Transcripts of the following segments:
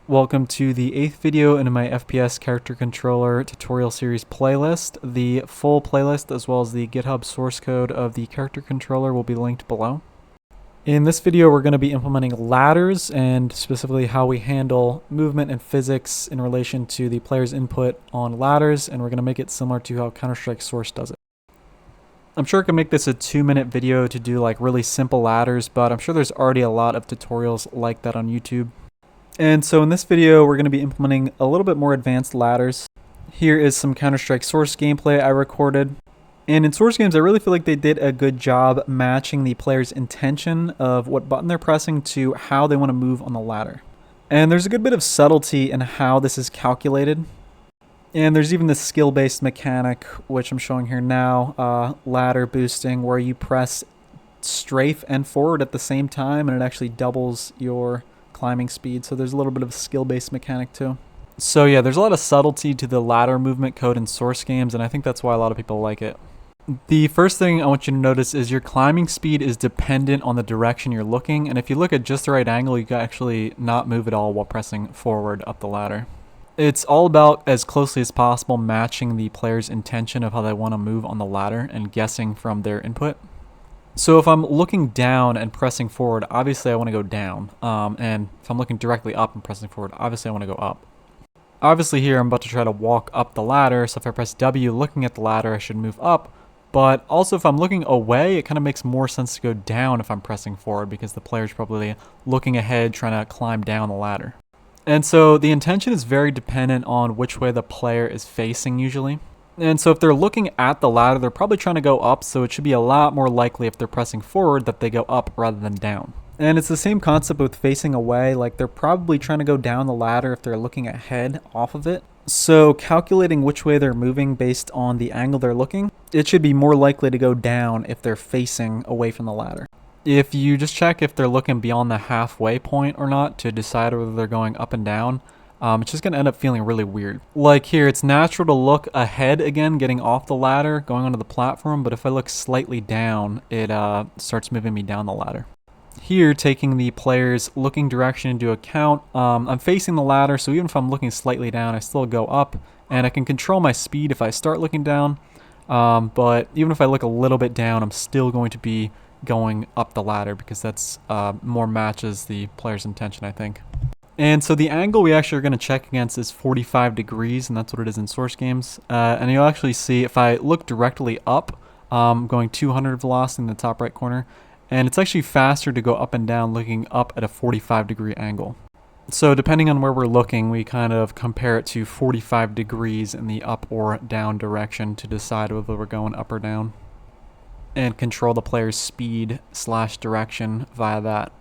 Welcome to the 8th video in my FPS character controller tutorial series playlist. The full playlist as well as the GitHub source code of the character controller will be linked below. In this video we're going to be implementing ladders and specifically how we handle movement and physics in relation to the player's input on ladders, and we're going to make it similar to how Counter-Strike Source does it. I'm sure I can make this a 2-minute video to do like really simple ladders, but I'm sure there's already a lot of tutorials like that on YouTube. And so in this video, we're going to be implementing a little bit more advanced ladders. Here is some Counter-Strike Source gameplay I recorded. And in Source games, I really feel like they did a good job matching the player's intention of what button they're pressing to how they want to move on the ladder. And there's a good bit of subtlety in how this is calculated. And there's even this skill-based mechanic, which I'm showing here now, ladder boosting, where you press strafe and forward at the same time, and it actually doubles your climbing speed. So there's a little bit of a skill-based mechanic too. So yeah, there's a lot of subtlety to the ladder movement code in Source games, and I think that's why a lot of people like it. The first thing I want you to notice is your climbing speed is dependent on the direction you're looking, and if you look at just the right angle, you can actually not move at all while pressing forward up the ladder. It's all about, as closely as possible, matching the player's intention of how they want to move on the ladder and guessing from their input. So if I'm looking down and pressing forward, obviously I want to go down. And if I'm looking directly up and pressing forward, obviously I want to go up. Obviously here I'm about to try to walk up the ladder, so if I press W looking at the ladder, I should move up. But also if I'm looking away, it kind of makes more sense to go down if I'm pressing forward, because the player's probably looking ahead trying to climb down the ladder. And so the intention is very dependent on which way the player is facing usually. And so if they're looking at the ladder, they're probably trying to go up, so it should be a lot more likely if they're pressing forward that they go up rather than down. And it's the same concept with facing away, like they're probably trying to go down the ladder if they're looking ahead off of it. So calculating which way they're moving based on the angle they're looking, it should be more likely to go down if they're facing away from the ladder. If you just check if they're looking beyond the halfway point or not to decide whether they're going up and down, it's just going to end up feeling really weird. Like here, it's natural to look ahead again, getting off the ladder, going onto the platform, but if I look slightly down, it starts moving me down the ladder. Here, taking the player's looking direction into account, I'm facing the ladder, so even if I'm looking slightly down, I still go up, and I can control my speed if I start looking down, but even if I look a little bit down, I'm still going to be going up the ladder, because that's more matches the player's intention, I think. And so the angle we actually are going to check against is 45 degrees, and that's what it is in Source games. And you'll actually see if I look directly up, going 200 velocity in the top right corner, and it's actually faster to go up and down looking up at a 45 degree angle. So depending on where we're looking, we kind of compare it to 45 degrees in the up or down direction to decide whether we're going up or down, and control the player's speed / direction via that.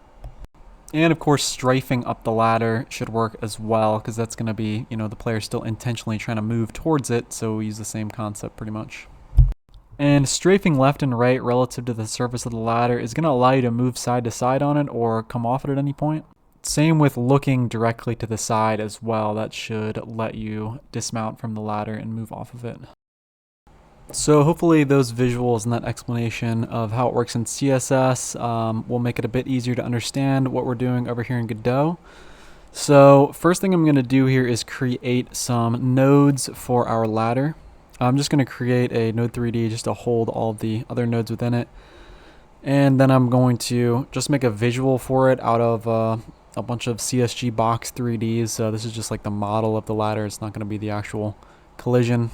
And of course, strafing up the ladder should work as well, because that's going to be, the player still intentionally trying to move towards it, so we use the same concept pretty much. And strafing left and right relative to the surface of the ladder is going to allow you to move side to side on it or come off it at any point. Same with looking directly to the side as well. That should let you dismount from the ladder and move off of it. So hopefully those visuals and that explanation of how it works in CSS will make it a bit easier to understand what we're doing over here in Godot. So first thing I'm going to do here is create some nodes for our ladder. I'm just going to create a node 3D just to hold all of the other nodes within it. And then I'm going to just make a visual for it out of a bunch of CSG box 3Ds. So this is just like the model of the ladder. It's not going to be the actual collision.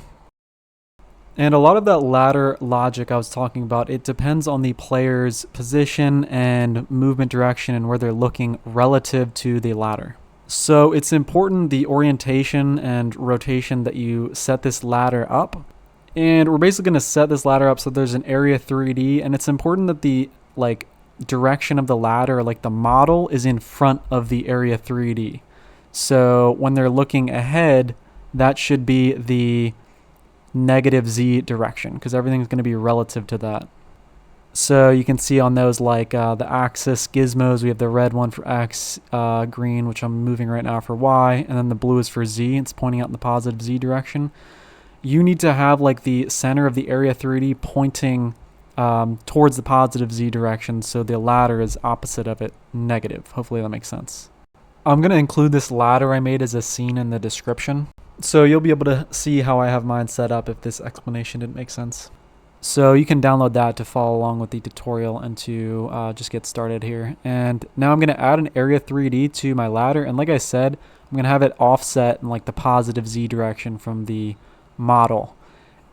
And a lot of that ladder logic I was talking about, it depends on the player's position and movement direction and where they're looking relative to the ladder. So it's important the orientation and rotation that you set this ladder up. And we're basically going to set this ladder up so there's an area 3D, and it's important that the direction of the ladder, like the model, is in front of the area 3D. So when they're looking ahead, that should be the negative Z direction, because everything's going to be relative to that. So you can see on those like the axis gizmos, we have the red one for X, green, which I'm moving right now, for Y, and then the blue is for Z. It's pointing out in the positive Z direction. You need to have like the center of the area 3D pointing towards the positive Z direction, so the ladder is opposite of it, negative. Hopefully that makes sense. I'm going to include this ladder I made as a scene in the description. So you'll be able to see how I have mine set up if this explanation didn't make sense. So you can download that to follow along with the tutorial and to just get started here. And now I'm going to add an area 3D to my ladder. And like I said, I'm going to have it offset in like the positive Z direction from the model.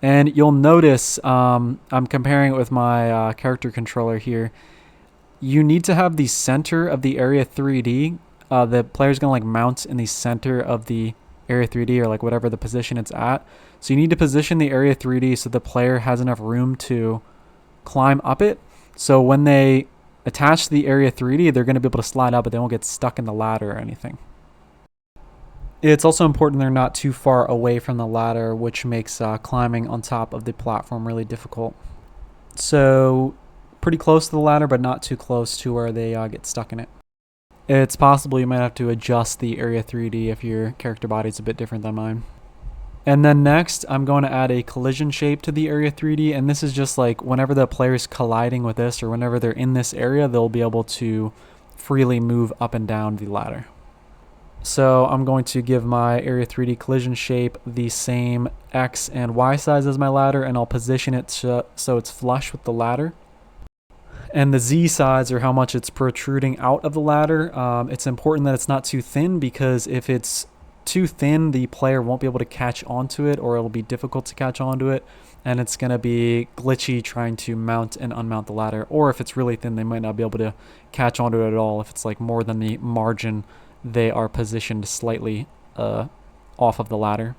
And you'll notice I'm comparing it with my character controller here. You need to have the center of the area 3D. The player's going to like mount in the center of the area 3D or like whatever the position it's at. So you need to position the area 3D so the player has enough room to climb up it. So when they attach to the area 3D, they're going to be able to slide up, but they won't get stuck in the ladder or anything. It's also important they're not too far away from the ladder, which makes climbing on top of the platform really difficult. So pretty close to the ladder, but not too close to where they get stuck in it. It's possible you might have to adjust the area 3D if your character body is a bit different than mine. And then next, I'm going to add a collision shape to the area 3D, and this is just like whenever the player's colliding with this or whenever they're in this area, they'll be able to freely move up and down the ladder. So I'm going to give my area 3D collision shape the same X and Y size as my ladder, and I'll position it so it's flush with the ladder. And the Z size, or how much it's protruding out of the ladder, it's important that it's not too thin, because if it's too thin, the player won't be able to catch onto it, or it'll be difficult to catch onto it, and it's going to be glitchy trying to mount and unmount the ladder. Or if it's really thin, they might not be able to catch onto it at all if it's like more than the margin they are positioned slightly off of the ladder.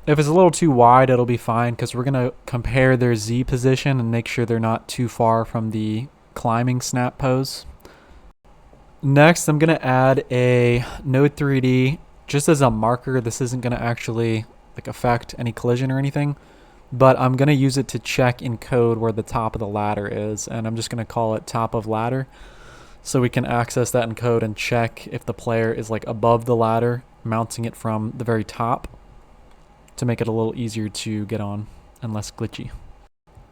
If it's a little too wide, it'll be fine, because we're going to compare their Z position and make sure they're not too far from the climbing snap pose. Next, I'm going to add a node 3D just as a marker. This isn't going to actually like affect any collision or anything, but I'm going to use it to check in code where the top of the ladder is, and I'm just going to call it top of ladder so we can access that in code and check if the player is like above the ladder, mounting it from the very top, to make it a little easier to get on and less glitchy.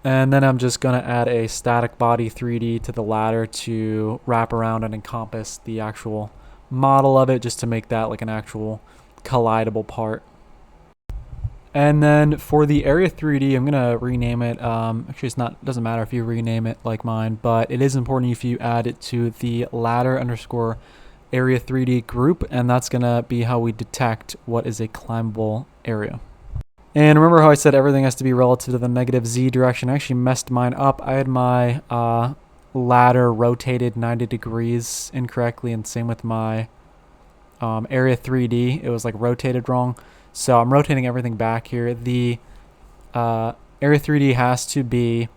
And then I'm just going to add a static body 3D to the ladder to wrap around and encompass the actual model of it, just to make that like an actual collidable part. And then for the area 3D, I'm going to rename it. Actually, it doesn't matter if you rename it like mine, but it is important if you add it to the ladder underscore area 3D group, and that's going to be how we detect what is a climbable area. And remember how I said everything has to be relative to the negative Z direction? I actually messed mine up. I had my ladder rotated 90 degrees incorrectly, and same with my area 3D. It was like rotated wrong. So I'm rotating everything back here. The area 3D has to be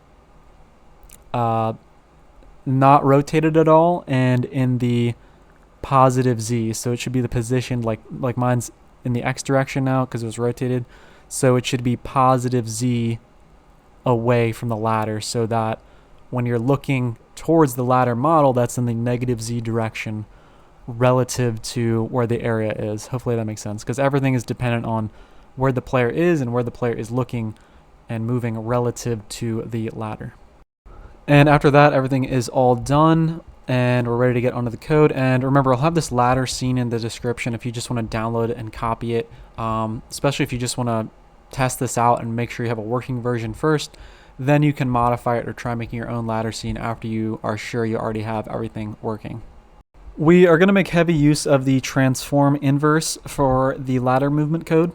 not rotated at all and in the positive Z. So it should be the position like mine's in the X direction now because it was rotated. So it should be positive Z away from the ladder, so that when you're looking towards the ladder model, that's in the negative Z direction relative to where the area is. Hopefully that makes sense, because everything is dependent on where the player is and where the player is looking and moving relative to the ladder. And after that, everything is all done and we're ready to get onto the code. And remember, I'll have this ladder scene in the description if you just want to download it and copy it, especially if you just want to test this out and make sure you have a working version first. Then you can modify it or try making your own ladder scene after you are sure you already have everything working. We are going to make heavy use of the transform inverse for the ladder movement code.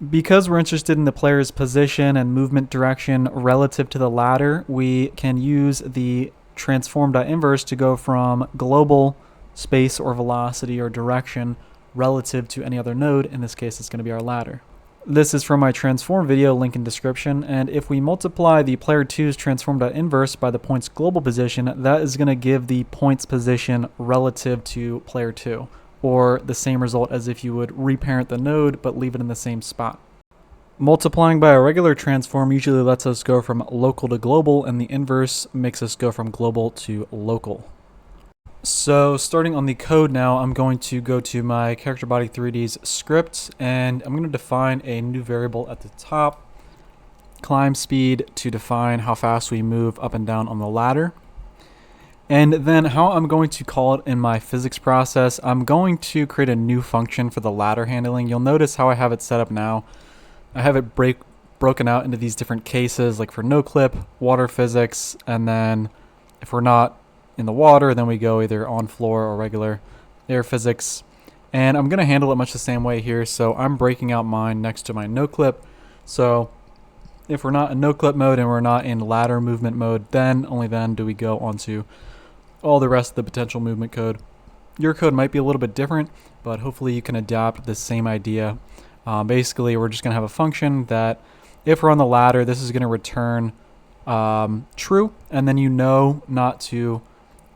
Because we're interested in the player's position and movement direction relative to the ladder, we can use the transform.inverse to go from global space or velocity or direction relative to any other node. In this case, it's going to be our ladder. This is from my transform video, link in description, and if we multiply the player 2's transform.inverse by the point's global position, that is going to give the point's position relative to player 2, or the same result as if you would reparent the node but leave it in the same spot. Multiplying by a regular transform usually lets us go from local to global, and the inverse makes us go from global to local. So starting on the code now, I'm going to go to my character body 3D's script, and I'm going to define a new variable at the top, climb speed, to define how fast we move up and down on the ladder. And then how I'm going to call it in my physics process, I'm going to create a new function for the ladder handling. You'll notice how I have it set up now. I have it broken out into these different cases, like for no clip, water physics, and then if we're not in the water, then we go either on floor or regular air physics. And I'm going to handle it much the same way here. So I'm breaking out mine next to my no clip. So if we're not in no clip mode and we're not in ladder movement mode, then only then do we go onto all the rest of the potential movement code. Your code might be a little bit different, but hopefully you can adapt the same idea. Basically, we're just going to have a function that if we're on the ladder, this is going to return true, and then you know not to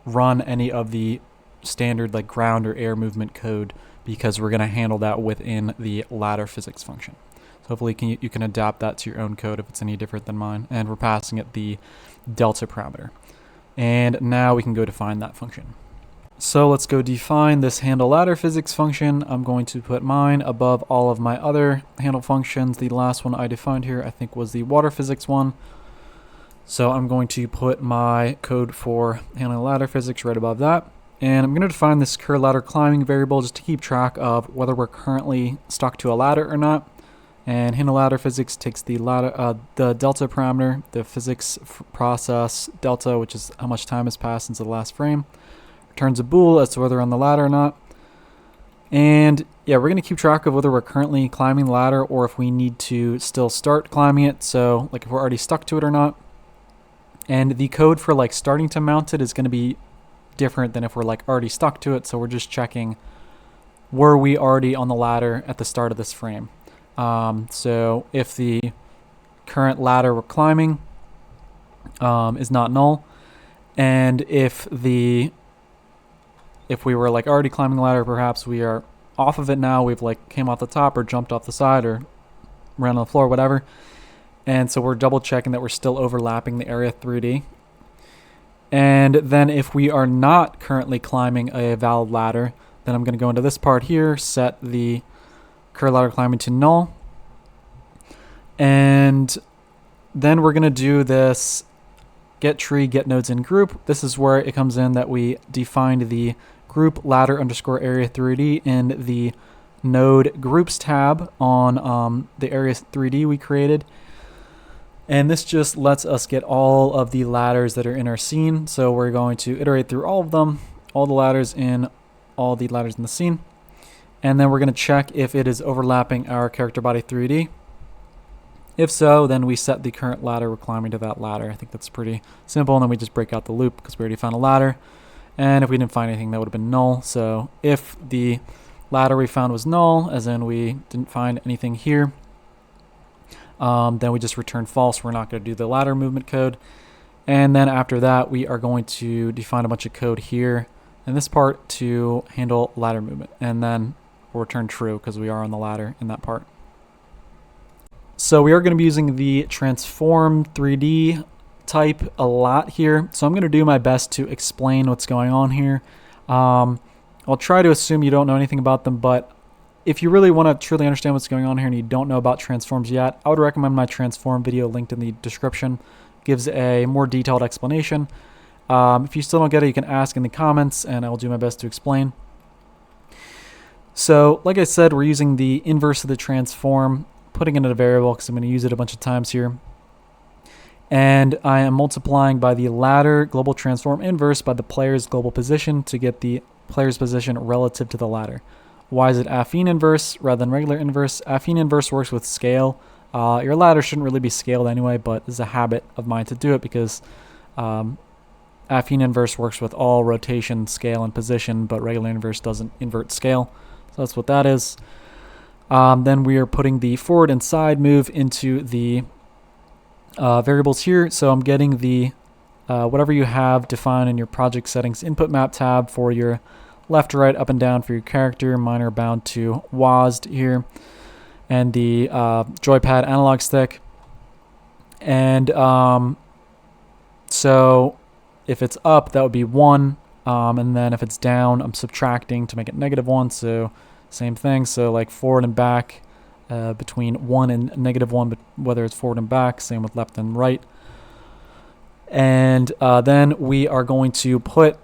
run any of the standard like ground or air movement code because we're going to handle that within the ladder physics function. So hopefully you can adapt that to your own code if it's any different than mine, and we're passing it the delta parameter. And now we can go define that function. So let's go define this handle ladder physics function. I'm going to put mine above all of my other handle functions. The last one I defined here, I think, was the water physics one. So I'm going to put my code for handling ladder physics right above that. And I'm going to define this cur ladder climbing variable just to keep track of whether we're currently stuck to a ladder or not. And handle ladder physics takes the delta parameter, the physics process delta, which is how much time has passed since the last frame. Returns a bool as to whether we're on the ladder or not. And yeah, we're going to keep track of whether we're currently climbing the ladder or if we need to still start climbing it. So like if we're already stuck to it or not. And the code for like starting to mount it is going to be different than if we're like already stuck to it. So we're just checking, were we already on the ladder at the start of this frame? So if the current ladder we're climbing is not null, and if we were like already climbing the ladder, perhaps we are off of it now, we've like came off the top or jumped off the side or ran on the floor, whatever. And so we're double checking that we're still overlapping the area 3D. And then if we are not currently climbing a valid ladder, then I'm going to go into this part here, set the cur ladder climbing to null. And then we're going to do this get tree, get nodes in group. This is where it comes in that we defined the group ladder underscore area 3D in the node groups tab on the area 3D we created. And this just lets us get all of the ladders that are in our scene. So we're going to iterate through all of them, all the ladders in the scene. And then we're going to check if it is overlapping our character body 3D. If so, then we set the current ladder we're climbing to that ladder. I think that's pretty simple. And then we just break out the loop because we already found a ladder. And if we didn't find anything, that would have been null. So if the ladder we found was null, as in we didn't find anything here, then we just return false. We're not going to do the ladder movement code. And then after that, we are going to define a bunch of code here in this part to handle ladder movement. And then we'll return true because we are on the ladder in that part. So we are going to be using the transform 3D type a lot here. So I'm going to do my best to explain what's going on here. I'll try to assume you don't know anything about them, but if you really want to truly understand what's going on here and you don't know about transforms yet, I would recommend my transform video linked in the description. It gives a more detailed explanation. If you still don't get it, you can ask in the comments and I will do my best to explain. So like I said, we're using the inverse of the transform, putting it in a variable because I'm going to use it a bunch of times here. And I am multiplying by the ladder global transform inverse by the player's global position to get the player's position relative to the ladder. Why is it affine inverse rather than regular inverse? Affine inverse works with scale. Your ladder shouldn't really be scaled anyway, but it's a habit of mine to do it because affine inverse works with all rotation, scale, and position, but regular inverse doesn't invert scale. So that's what that is. Then we are putting the forward and side move into the variables here. So I'm getting the whatever you have defined in your project settings input map tab for your left, right, up, and down for your character. Mine are bound to WASD here. And the joypad analog stick. And so if it's up, that would be 1. And then if it's down, I'm subtracting to make it -1. So same thing. So like forward and back between 1 and -1, but whether it's forward and back, same with left and right. And then we are going to put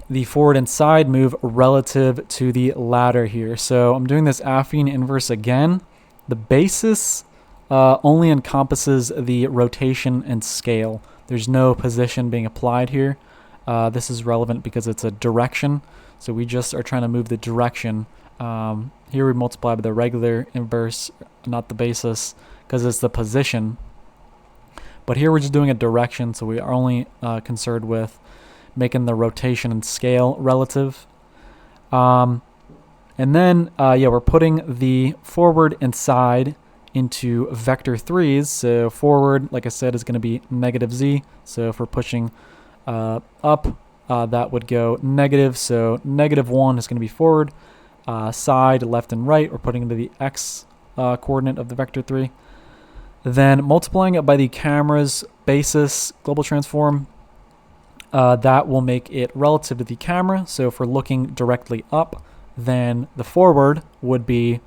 the forward and side move relative to the ladder here. So I'm doing this affine inverse again. The basis only encompasses the rotation and scale. There's no position being applied here. This is relevant because it's a direction. So we just are trying to move the direction. Here we multiply by the regular inverse, not the basis, because it's the position. But here we're just doing a direction, so we are only concerned with making the rotation and scale relative. And then, we're putting the forward and side into vector 3's. So forward, like I said, is going to be negative z. So if we're pushing up, that would go negative. So -1 is going to be forward. Side, left and right, we're putting into the x coordinate of the vector 3. Then multiplying it by the camera's basis global transform, that will make it relative to the camera. So if we're looking directly up, then the forward would be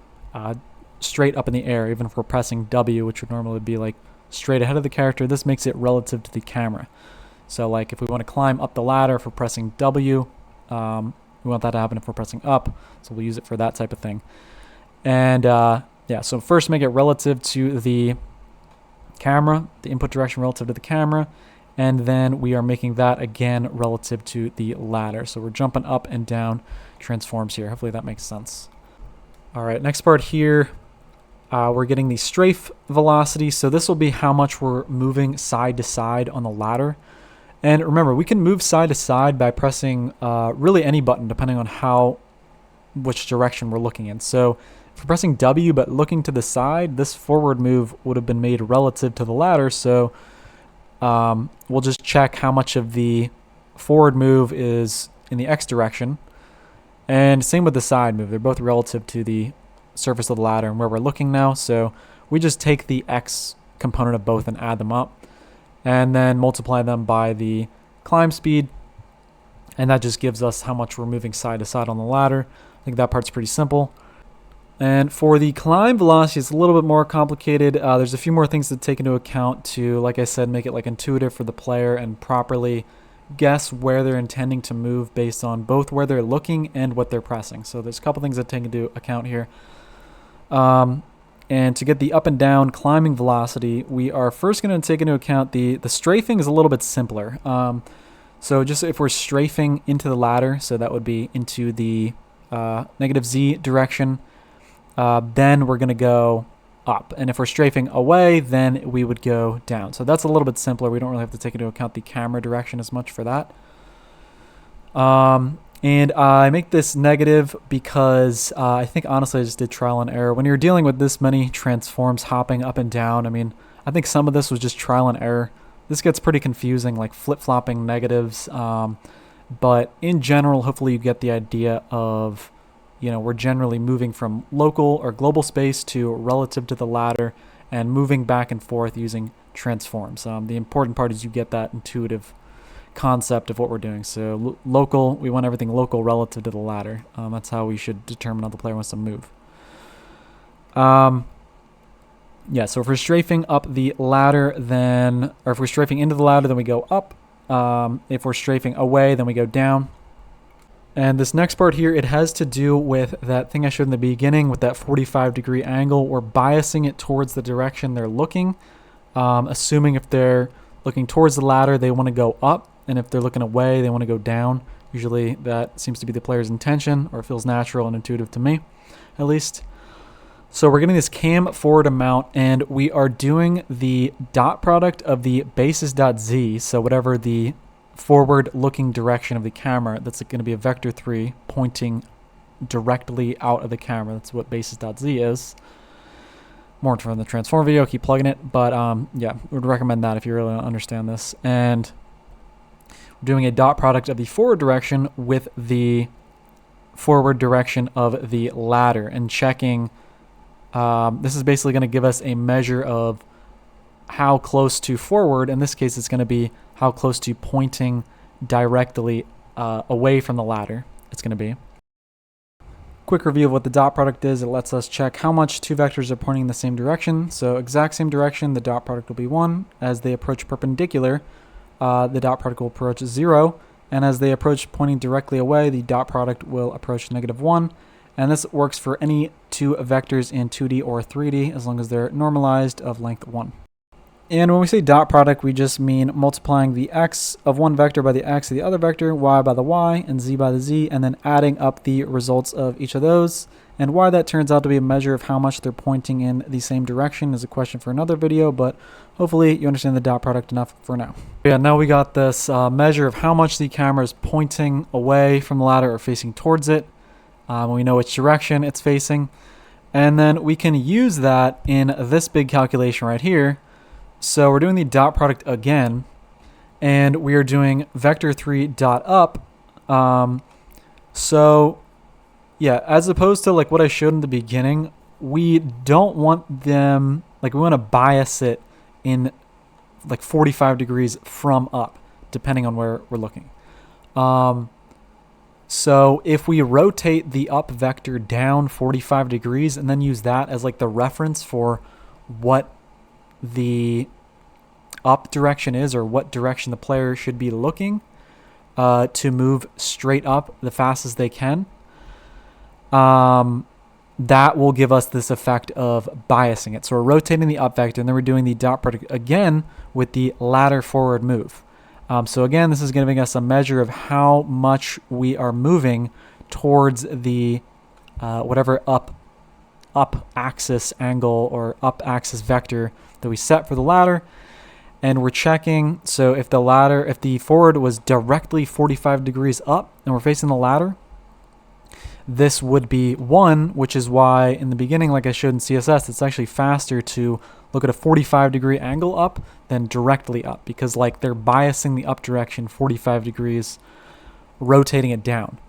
straight up in the air, even if we're pressing W, which would normally be like straight ahead of the character. This makes it relative to the camera. So like if we want to climb up the ladder, if we're pressing W, we want that to happen if we're pressing up. So we'll use it for that type of thing. And so first make it relative to the camera, the input direction relative to the camera. And then we are making that again relative to the ladder. So we're jumping up and down transforms here. Hopefully that makes sense. All right, next part here, we're getting the strafe velocity. So this will be how much we're moving side to side on the ladder. And remember, we can move side to side by pressing really any button depending on which direction we're looking in. So if we're pressing W but looking to the side, this forward move would have been made relative to the ladder. So we'll just check how much of the forward move is in the X direction. And same with the side move. They're both relative to the surface of the ladder and where we're looking now. So we just take the X component of both and add them up, and then multiply them by the climb speed. And that just gives us how much we're moving side to side on the ladder. I think that part's pretty simple. And for the climb velocity, it's a little bit more complicated. There's a few more things to take into account to, like I said, make it like intuitive for the player and properly guess where they're intending to move based on both where they're looking and what they're pressing. So there's a couple things to take into account here. And to get the up and down climbing velocity, we are first going to take into account the strafing is a little bit simpler. So just if we're strafing into the ladder, so that would be into the negative z direction, then we're going to go up. And if we're strafing away, then we would go down. So that's a little bit simpler. We don't really have to take into account the camera direction as much for that. And I make this negative because I think honestly I just did trial and error. When you're dealing with this many transforms hopping up and down, I mean, I think some of this was just trial and error. This gets pretty confusing, like flip-flopping negatives. But in general, hopefully you get the idea of, we're generally moving from local or global space to relative to the ladder and moving back and forth using transforms. The important part is you get that intuitive concept of what we're doing. So local, we want everything local relative to the ladder. That's how we should determine how the player wants to move. So if we're strafing up the ladder, or if we're strafing into the ladder, then we go up. If we're strafing away, then we go down. And this next part here, it has to do with that thing I showed in the beginning with that 45-degree angle. We're biasing it towards the direction they're looking, assuming if they're looking towards the ladder, they want to go up, and if they're looking away, they want to go down. Usually that seems to be the player's intention, or it feels natural and intuitive to me, at least. So we're getting this cam forward amount, and we are doing the dot product of the basis.z, so whatever the forward-looking direction of the camera, that's going to be a vector 3 pointing directly out of the camera. That's what basis.z is. More from the transform video, keep plugging it, but would recommend that if you really want to understand this. And we're doing a dot product of the forward direction with the forward direction of the ladder and checking. This is basically going to give us a measure of how close to forward. In this case, it's going to be how close to pointing directly away from the ladder it's going to be. Quick review of what the dot product is. It lets us check how much two vectors are pointing in the same direction. So exact same direction, the dot product will be 1. As they approach perpendicular, the dot product will approach 0. And as they approach pointing directly away, the dot product will approach -1. And this works for any two vectors in 2D or 3D as long as they're normalized of length 1. And when we say dot product, we just mean multiplying the x of one vector by the x of the other vector, y by the y, and z by the z, and then adding up the results of each of those. And why that turns out to be a measure of how much they're pointing in the same direction is a question for another video, but hopefully you understand the dot product enough for now. Yeah, now we got this measure of how much the camera is pointing away from the ladder or facing towards it. We know which direction it's facing. And then we can use that in this big calculation right here. So we're doing the dot product again, and we are doing vector3 dot up. So yeah, as opposed to like what I showed in the beginning, we don't want them, like we want to bias it in like 45 degrees from up, depending on where we're looking. So if we rotate the up vector down 45 degrees and then use that as like the reference for what the up direction is, or what direction the player should be looking to move straight up the fastest they can, that will give us this effect of biasing it. So we're rotating the up vector, and then we're doing the dot product again with the ladder forward move. So again, this is giving us a measure of how much we are moving towards the whatever up axis angle or up axis vector that we set for the ladder. And we're checking, so if the forward was directly 45 degrees up and we're facing the ladder, this would be 1, which is why in the beginning, like I showed in CSS, it's actually faster to look at a 45 degree angle up than directly up, because like they're biasing the up direction 45 degrees, rotating it down.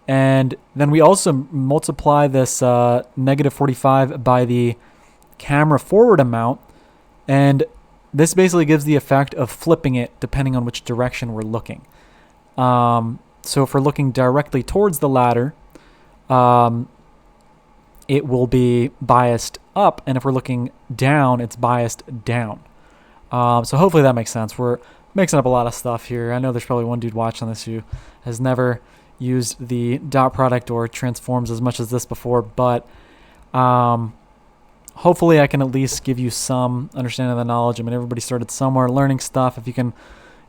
And then we also multiply this -45 by the camera forward amount, and this basically gives the effect of flipping it depending on which direction we're looking. So if we're looking directly towards the ladder, it will be biased up, and if we're looking down, it's biased down. So hopefully that makes sense. We're mixing up a lot of stuff here. I know there's probably one dude watching this who has never used the dot product or transforms as much as this before, but hopefully I can at least give you some understanding of the knowledge. I mean, everybody started somewhere learning stuff. If you can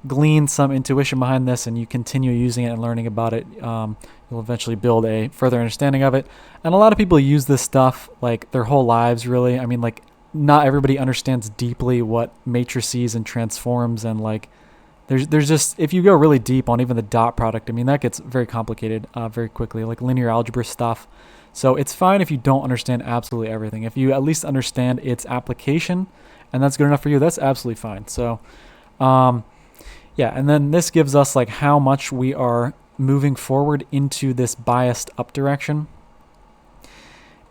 glean some intuition behind this and you continue using it and learning about it, you'll eventually build a further understanding of it. And a lot of people use this stuff like their whole lives, really. I mean, like, not everybody understands deeply what matrices and transforms, and like there's just, if you go really deep on even the dot product, I mean, that gets very complicated very quickly, like linear algebra stuff. So it's fine if you don't understand absolutely everything. If you at least understand its application and that's good enough for you, that's absolutely fine. So yeah, and then this gives us like how much we are moving forward into this biased up direction.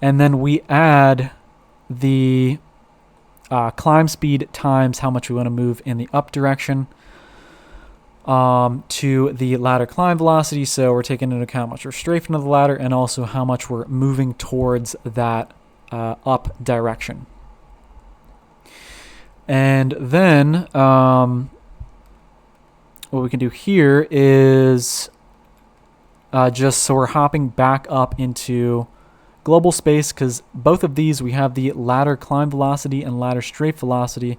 And then we add the climb speed times how much we want to move in the up direction to the ladder climb velocity. So we're taking into account how much we're strafing to the ladder and also how much we're moving towards that up direction. And then what we can do here is just so we're hopping back up into global space, because both of these we have the ladder climb velocity and ladder strafe velocity,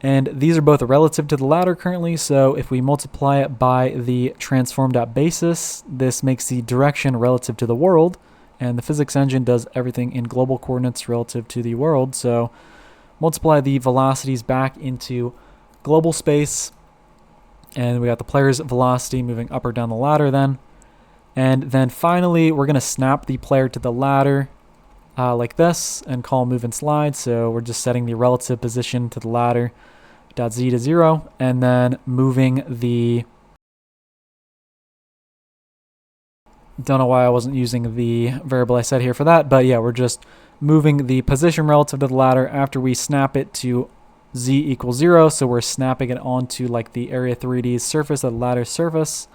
and these are both relative to the ladder currently. So if we multiply it by the transform.basis, this makes the direction relative to the world, and the physics engine does everything in global coordinates relative to the world. So multiply the velocities back into global space, and we got the player's velocity moving up or down the ladder then. And then finally, we're going to snap the player to the ladder like this and call move and slide. So we're just setting the relative position to the ladder dot z to 0, and then moving the, don't know why I wasn't using the variable I set here for that, but yeah, we're just moving the position relative to the ladder after we snap it to z equals 0. So we're snapping it onto like the area 3D surface of the ladder surface.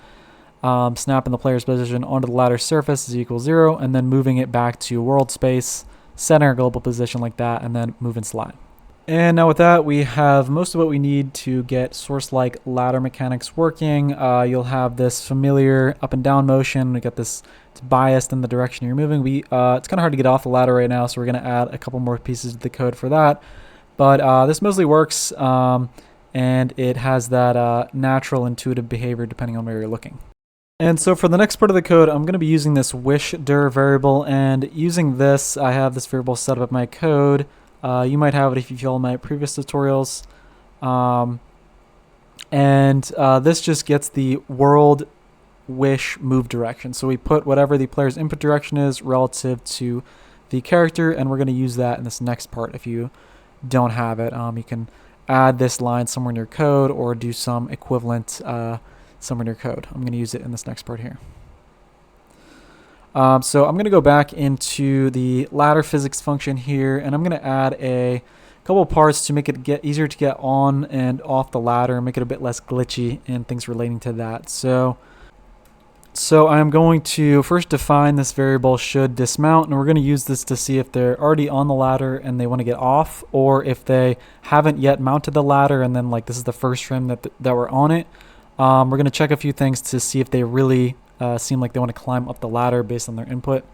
Snapping the player's position onto the ladder surface is equals 0, and then moving it back to world space, setting our global position like that, and then move and slide. And now with that, we have most of what we need to get Sourcelike ladder mechanics working. You'll have this familiar up and down motion. We got this, it's biased in the direction you're moving. It's kind of hard to get off the ladder right now, so we're going to add a couple more pieces to the code for that. But this mostly works, and it has that natural intuitive behavior depending on where you're looking. And so for the next part of the code, I'm going to be using this wishdir variable, and using this, I have this variable set up in my code. You might have it if you follow my previous tutorials. This just gets the world wish move direction. So we put whatever the player's input direction is relative to the character, and we're going to use that in this next part. If you don't have it, you can add this line somewhere in your code or do some equivalent somewhere in your code. I'm going to use it in this next part here. So I'm going to go back into the ladder physics function here, and I'm going to add a couple parts to make it get easier to get on and off the ladder, make it a bit less glitchy and things relating to that. So I'm going to first define this variable should dismount, and we're going to use this to see if they're already on the ladder and they want to get off, or if they haven't yet mounted the ladder and then like this is the first frame that we're on it. We're going to check a few things to see if they really seem like they want to climb up the ladder based on their input.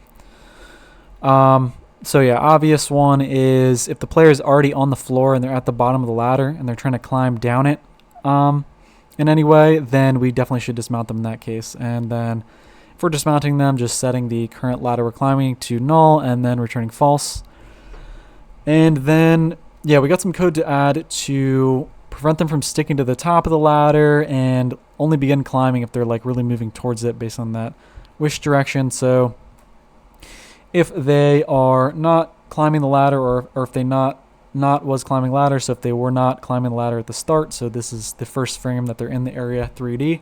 So yeah, obvious one is if the player is already on the floor and they're at the bottom of the ladder and they're trying to climb down it in any way, then we definitely should dismount them in that case. And then if we're dismounting them, just setting the current ladder we're climbing to null and then returning false. And then, yeah, we got some code to add to prevent them from sticking to the top of the ladder and only begin climbing if they're like really moving towards it based on that wish direction. So if they are not climbing the ladder, or if they not was climbing ladder, so if they were not climbing the ladder at the start, so this is the first frame that they're in the area 3D,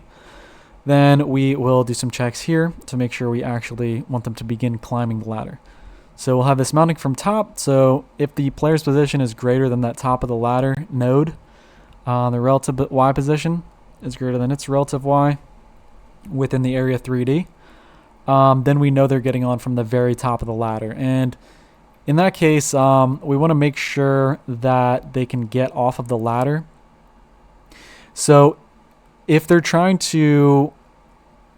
then we will do some checks here to make sure we actually want them to begin climbing the ladder. So we'll have this mounting from top. So if the player's position is greater than that top of the ladder node, the relative y position is greater than its relative y within the area 3D, then we know they're getting on from the very top of the ladder. And in that case, we want to make sure that they can get off of the ladder. So if they're trying to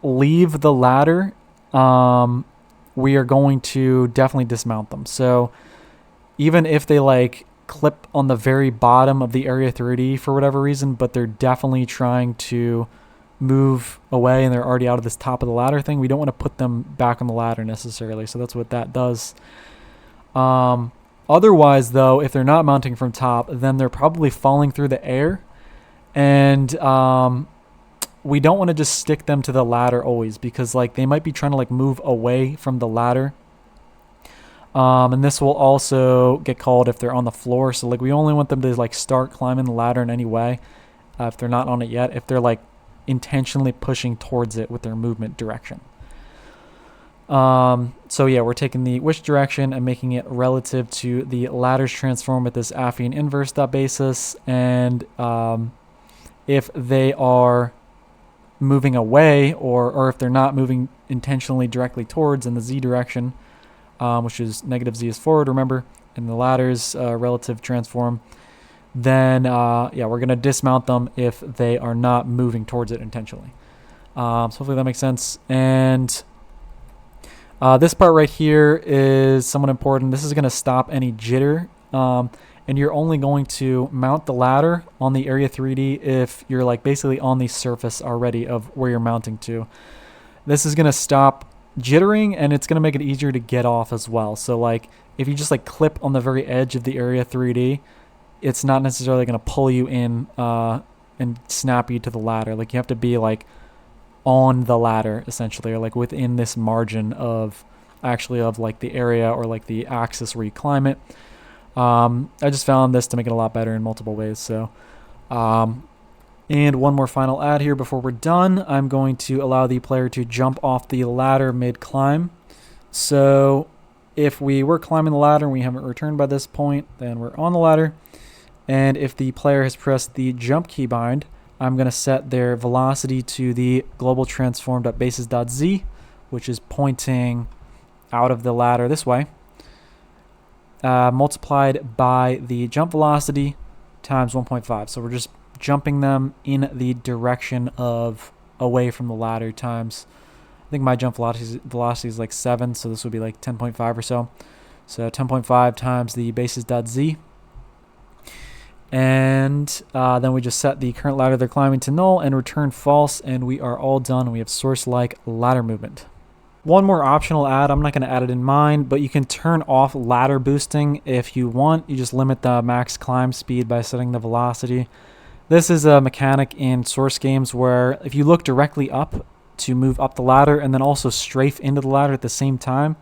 leave the ladder, we are going to definitely dismount them. So even if they like clip on the very bottom of the area 3D for whatever reason, but they're definitely trying to move away and they're already out of this top of the ladder thing, we don't want to put them back on the ladder necessarily. So that's what that does. Otherwise though, if they're not mounting from top, then they're probably falling through the air, and we don't want to just stick them to the ladder always, because like they might be trying to like move away from the ladder. And this will also get called if they're on the floor. So like we only want them to like start climbing the ladder in any way if they're not on it yet, if they're like intentionally pushing towards it with their movement direction. So yeah, we're taking the wish direction and making it relative to the ladder's transform with this affine inverse basis. And if they are moving away, or if they're not moving intentionally directly towards in the z direction, which is negative z is forward, remember, in the ladder's relative transform, then yeah, we're going to dismount them if they are not moving towards it intentionally. So hopefully that makes sense. And this part right here is somewhat important. This is going to stop any jitter, and you're only going to mount the ladder on the area 3D if you're like basically on the surface already of where you're mounting to. This is going to stop jittering, and it's going to make it easier to get off as well. So like if you just like clip on the very edge of the area 3D, it's not necessarily going to pull you in and snap you to the ladder. Like you have to be like on the ladder essentially, or like within this margin of actually of like the area or like the axis where you climb it. I just found this to make it a lot better in multiple ways. So and one more final add here before we're done. I'm going to allow the player to jump off the ladder mid-climb. So if we were climbing the ladder and we haven't returned by this point, then we're on the ladder. And if the player has pressed the jump keybind, I'm going to set their velocity to the global transform.basis.z, which is pointing out of the ladder this way. multiplied by the jump velocity times 1.5. So we're just jumping them in the direction of away from the ladder times, I think my jump velocity is like 7, so this would be like 10.5 or so. So 10.5 times the basis.z. And then we just set the current ladder they're climbing to null and return false, and we are all done. We have source-like ladder movement. One more optional add, I'm not going to add it in mine, but you can turn off ladder boosting if you want. You just limit the max climb speed by setting the velocity. This is a mechanic in Source games where if you look directly up to move up the ladder and then also strafe into the ladder at the same time,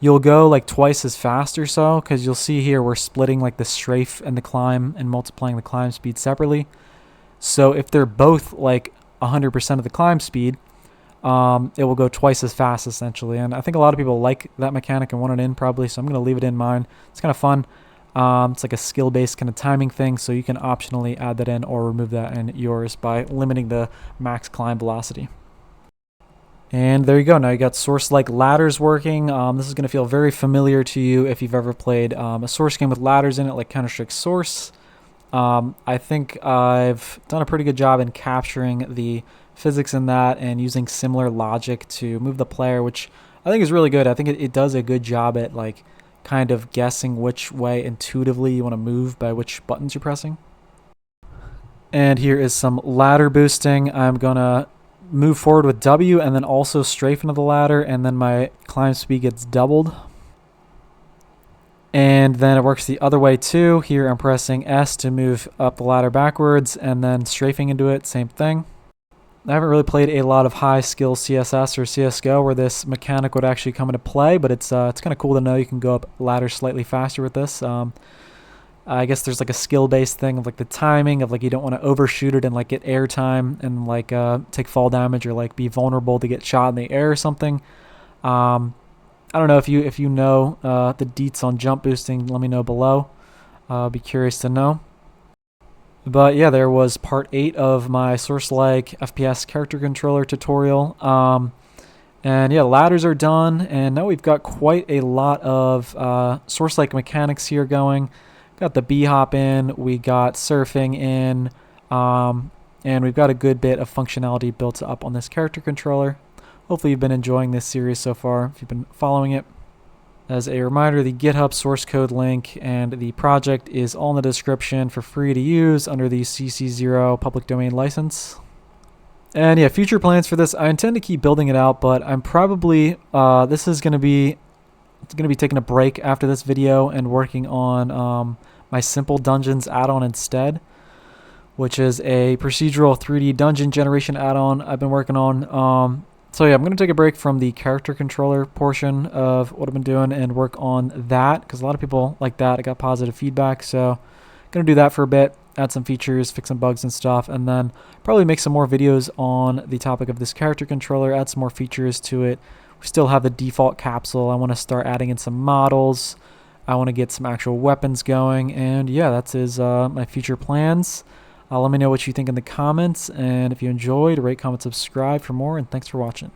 you'll go like twice as fast or so, because you'll see here we're splitting like the strafe and the climb and multiplying the climb speed separately. So if they're both like 100% of the climb speed, it will go twice as fast essentially. And I think a lot of people like that mechanic and want it in probably, so I'm going to leave it in mine. It's kind of fun. It's like a skill-based kind of timing thing, so you can optionally add that in or remove that in yours by limiting the max climb velocity. And there you go. Now you got Source-like ladders working. This is going to feel very familiar to you if you've ever played a Source game with ladders in it, like Counter-Strike Source. I think I've done a pretty good job in capturing the physics in that and using similar logic to move the player, which I think is really good. I think it does a good job at like kind of guessing which way intuitively you want to move by which buttons you're pressing. And here is some ladder boosting. I'm going to move forward with W and then also strafe into the ladder, and then my climb speed gets doubled. And then it works the other way too. Here I'm pressing S to move up the ladder backwards and then strafing into it, same thing. I haven't really played a lot of high skill CSS or CSGO where this mechanic would actually come into play, but it's kind of cool to know you can go up ladders slightly faster with this. I guess there's like a skill-based thing of like the timing of like you don't want to overshoot it and like get air time and like take fall damage or like be vulnerable to get shot in the air or something. I don't know if you know the deets on jump boosting. Let me know below. Be curious to know. But yeah, there was part 8 of my Sourcelike FPS character controller tutorial. And yeah, ladders are done, and now we've got quite a lot of Sourcelike mechanics here going. Got the B-hop in, we got surfing in, and we've got a good bit of functionality built up on this character controller. Hopefully you've been enjoying this series so far, if you've been following it. As a reminder, the GitHub source code link and the project is all in the description for free to use under the CC0 public domain license. And yeah, future plans for this, I intend to keep building it out, but I'm probably, this is going to be taking a break after this video and working on my Simple Dungeons add-on instead, which is a procedural 3D dungeon generation add-on I've been working on. So yeah, I'm going to take a break from the character controller portion of what I've been doing and work on that, because a lot of people like that. I got positive feedback, so going to do that for a bit, add some features, fix some bugs and stuff, and then probably make some more videos on the topic of this character controller, add some more features to it. We still have the default capsule. I want to start adding in some models. I want to get some actual weapons going, and yeah, that is my future plans. Let me know what you think in the comments, and if you enjoyed, rate, comment, subscribe for more, and thanks for watching.